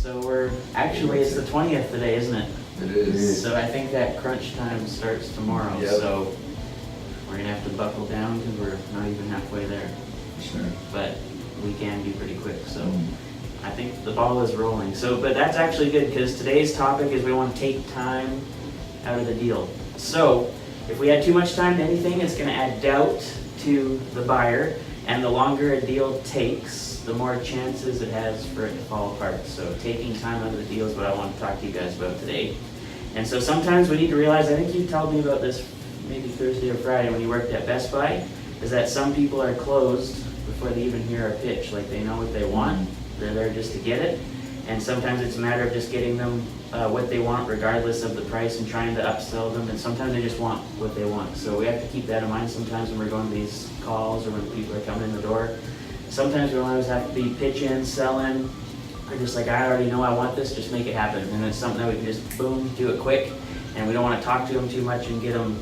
So it's the 20th today, isn't it? It is. So I think that crunch time starts tomorrow. Yep. So we're gonna have to buckle down because we're not even halfway there. Sure. But we can be pretty quick. So I think the ball is rolling. So, but that's actually good because today's topic is we want to take time out of the deal. So if we add too much time to anything, it's gonna add doubt to the buyer, and the longer a deal takes, the more chances it has for it to fall apart. So taking time out of the deal is what I want to talk to you guys about today. And so sometimes we need to realize, I think you told me about this maybe Thursday or Friday when you worked at Best Buy, is that some people are closed before they even hear our pitch. Like they know what they want, they're there just to get it. And sometimes it's a matter of just getting them what they want regardless of the price and trying to upsell them. And sometimes they just want what they want. So we have to keep that in mind sometimes when we're going to these calls or when people are coming in the door. Sometimes we don't always have to be pitching, selling, or just like, I already know I want this, just make it happen. And it's something that we can just boom, do it quick. And we don't want to talk to them too much and get them,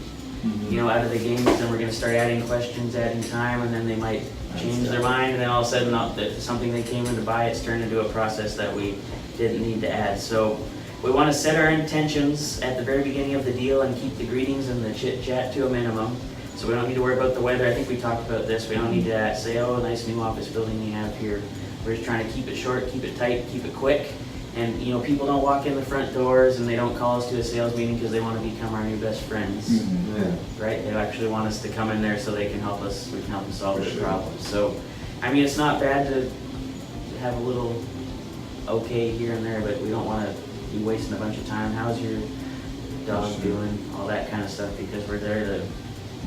out of the game. Then we're going to start adding questions, adding time, and then they might change their mind. And then all of a sudden, something they came in to buy, it's turned into a process that we didn't need to add. So we want to set our intentions at the very beginning of the deal and keep the greetings and the chit chat to a minimum. So we don't need to worry about the weather. I think we talked about this. We don't need to say, oh, nice new office building you have here. We're just trying to keep it short, keep it tight, keep it quick. And people don't walk in the front doors and they don't call us to a sales meeting because they want to become our new best friends. Right? They actually want us to come in there so they can help us, we can help them solve their problems. So, it's not bad to have a little okay here and there, but we don't want to be wasting a bunch of time. How's your dog doing? All that kind of stuff, because we're there to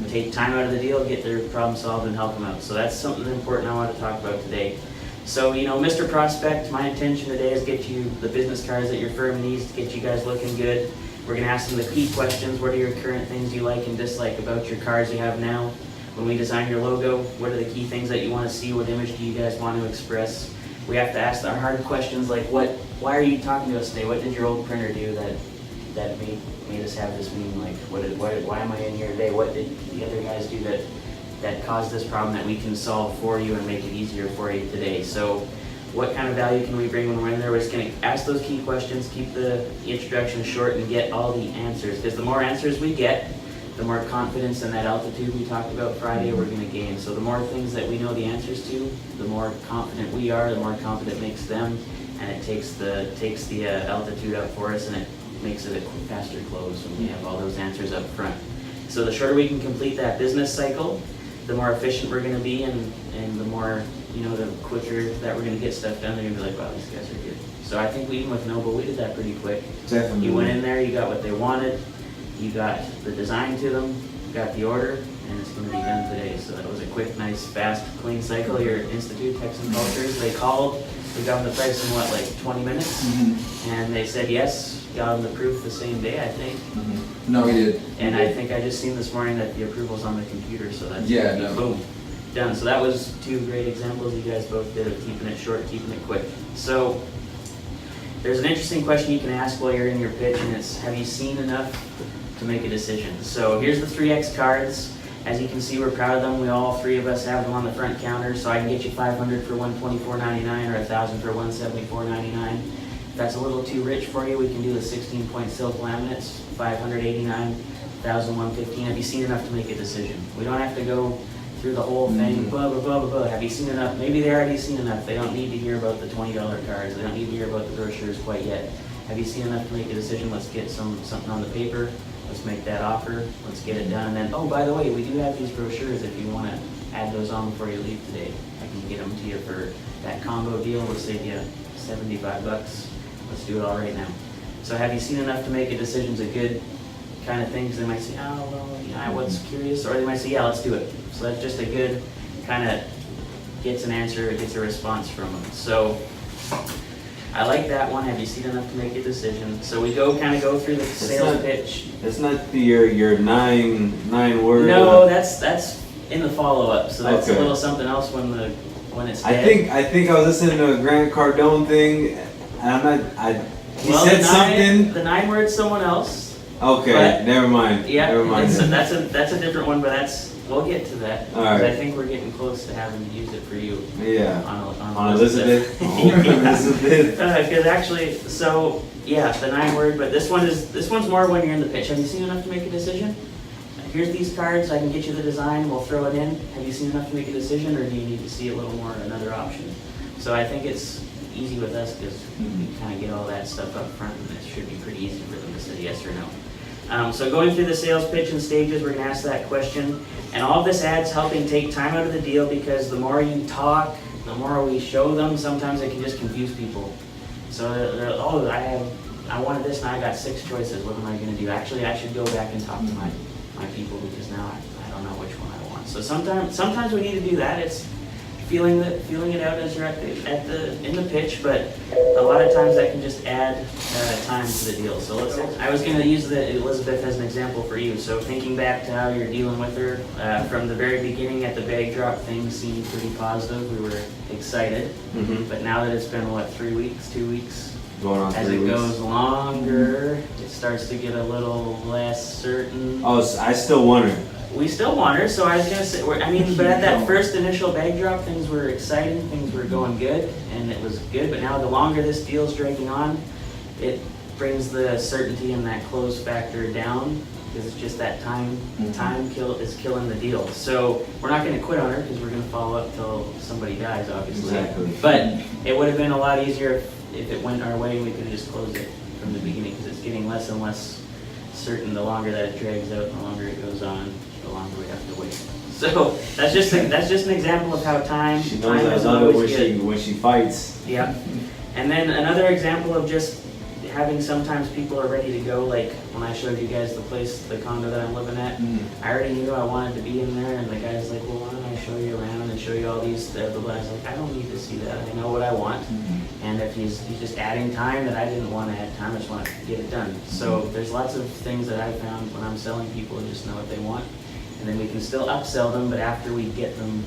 take time out of the deal, get their problem solved, and help them out. So that's something important I want to talk about today. So, Mr. Prospect, my intention today is get you the business cards that your firm needs to get you guys looking good. We're going to ask them the key questions. What are your current things you like and dislike about your cards you have now? When we design your logo, what are the key things that you want to see? What image do you guys want to express? We have to ask our hard questions like, why are you talking to us today? What did your old printer do that made us have this meeting? Like, why am I in here today? What did the other guys do that caused this problem that we can solve for you and make it easier for you today? So what kind of value can we bring when we're in there? We're just going to ask those key questions, keep the introduction short, and get all the answers. Because the more answers we get, the more confidence and that altitude we talked about Friday we're going to gain. So the more things that we know the answers to, the more confident we are, the more confident makes them, and it takes the altitude up for us, and it makes it a faster close when we have all those answers up front. So the shorter we can complete that business cycle, the more efficient we're going to be, and the more, the quicker that we're going to get stuff done. They're going to be like, wow, these guys are good. So I think even with Noble, we did that pretty quick. Definitely. You went in there, you got what they wanted, you got the design to them, you got the order, and it's going to be done today. So that was a quick, nice, fast, clean cycle. Your Institute, Texan Cultures, they called, we got them the price in 20 minutes? And they said yes. Got them the proof the same day, I think. No, we did. And I think I just seen this morning that the approval's on the computer, so that's boom, done. So that was two great examples you guys both did of keeping it short, keeping it quick. So there's an interesting question you can ask while you're in your pitch, and it's, have you seen enough to make a decision? So here's the 3X cards. As you can see, we're proud of them. All three of us have them on the front counter, so I can get you 500 for $124.99 or 1,000 for $174.99. That's a little too rich for you. We can do the 16-point silk laminates, $589, $1,115. Have you seen enough to make a decision? We don't have to go through the whole thing, blah, blah, blah, blah, blah. Have you seen enough? Maybe they already seen enough. They don't need to hear about the $20 cards. They don't need to hear about the brochures quite yet. Have you seen enough to make a decision? Let's get something on the paper. Let's make that offer. Let's get it done. And then, oh, by the way, we do have these brochures if you want to add those on before you leave today. I can get them to you for that combo deal. We'll save you $75. Let's do it all right now. So have you seen enough to make a decision? Is a good kind of thing, because they might say, oh, well, I was curious, or they might say, yeah, let's do it. So that's just a good kind of gets an answer, gets a response from them. So I like that one. Have you seen enough to make a decision? So we go through the sales pitch. That's not your nine word. No, that's in the follow-up. So that's a little something else when it's dead. I think I was listening to a Grant Cardone thing. He said something. The 9 word's someone else. Okay, never mind. Yeah, never mind. that's a different one, but We'll get to that. All right. I think we're getting close to having to use it for you Yeah. on Elizabeth. Elizabeth. Because actually, so yeah, the 9-word, but this one's more when you're in the pitch. Have you seen enough to make a decision? Here's these cards. I can get you the design. We'll throw it in. Have you seen enough to make a decision, or do you need to see a little more another option? So I think it's easy with us because we kind of get all that stuff up front, and it should be pretty easy for them to say yes or no. So going through the sales pitch and stages, we're going to ask that question. And all of this adds helping take time out of the deal, because the more you talk, the more we show them, sometimes it can just confuse people. So, oh, I wanted this and I got 6 choices. What am I going to do? Actually, I should go back and talk to my people, because now I don't know which one I want. So sometimes we need to do that. It's feeling it out as you're in the pitch, but a lot of times that can just add time to the deal. So I was going to use Elizabeth as an example for you. So thinking back to how you're dealing with her from the very beginning at the bag drop, things seemed pretty positive. We were excited, but now that it's been 3 weeks, 2 weeks, Going on 3 as it weeks. goes longer, it starts to get a little less certain. Oh, so I still want her. We still want her, so I was gonna say, but at that first initial bag drop, things were exciting, things were going good, and it was good, but now the longer this deal's dragging on, it brings the certainty and that close factor down, because it's just that time is killing the deal. So we're not gonna quit on her, because we're gonna follow up till somebody dies, obviously. Exactly. But it would have been a lot easier if it went our way, we could have just closed it from the beginning, because it's getting less and less certain the longer that it drags out, the longer it goes on, the longer we have to wait. So that's just an example of how time. She knows time I is love it always good. when she fights. Yeah. And then another example of just having sometimes people are ready to go, like when I showed you guys the condo that I'm living at, I already knew I wanted to be in there, and the guy's like, well, why don't I show you around and show you all these, I was like, I don't need to see that, I know what I want. And if he's just adding time that I didn't want to add time, I just want to get it done. So there's lots of things that I found when I'm selling people, just know what they want. And then we can still upsell them, but after we get them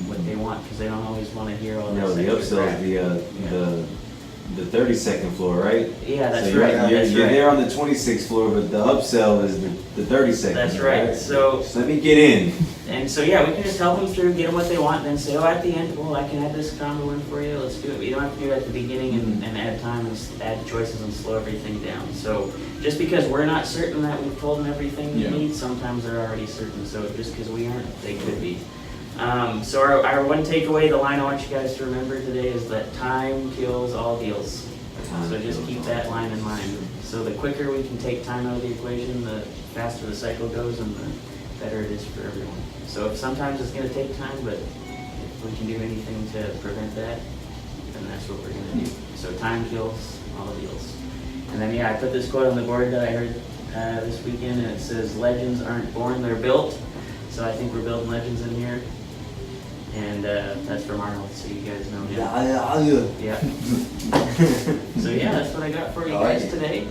what they want, because they don't always want to hear all this. No, the extra upsell crap. is the 32nd floor, right? Yeah, that's So right. You're there on the 26th floor, but the upsell is the 32nd. That's right. So let me get in. And so yeah, we can just help them through, get them what they want, and then say, oh, at the end, well, I can add this combo in for you, let's do it. But you don't have to do it at the beginning and add time and add choices and slow everything down. So just because we're not certain that we've told them everything you need, sometimes they're already certain. So just because we aren't, they could be. So our one takeaway, the line I want you guys to remember today is that time kills all deals. So just keep that line in mind. So the quicker we can take time out of the equation, the faster the cycle goes and the better it is for everyone. So if sometimes it's going to take time, but if we can do anything to prevent that, then that's what we're going to do. So time kills all deals. And then yeah, I put this quote on the board that I heard this weekend, and it says, legends aren't born, they're built. So I think we're building legends in here. And that's from Arnold, so you guys know him. Yeah. So yeah, that's what I got for you guys today.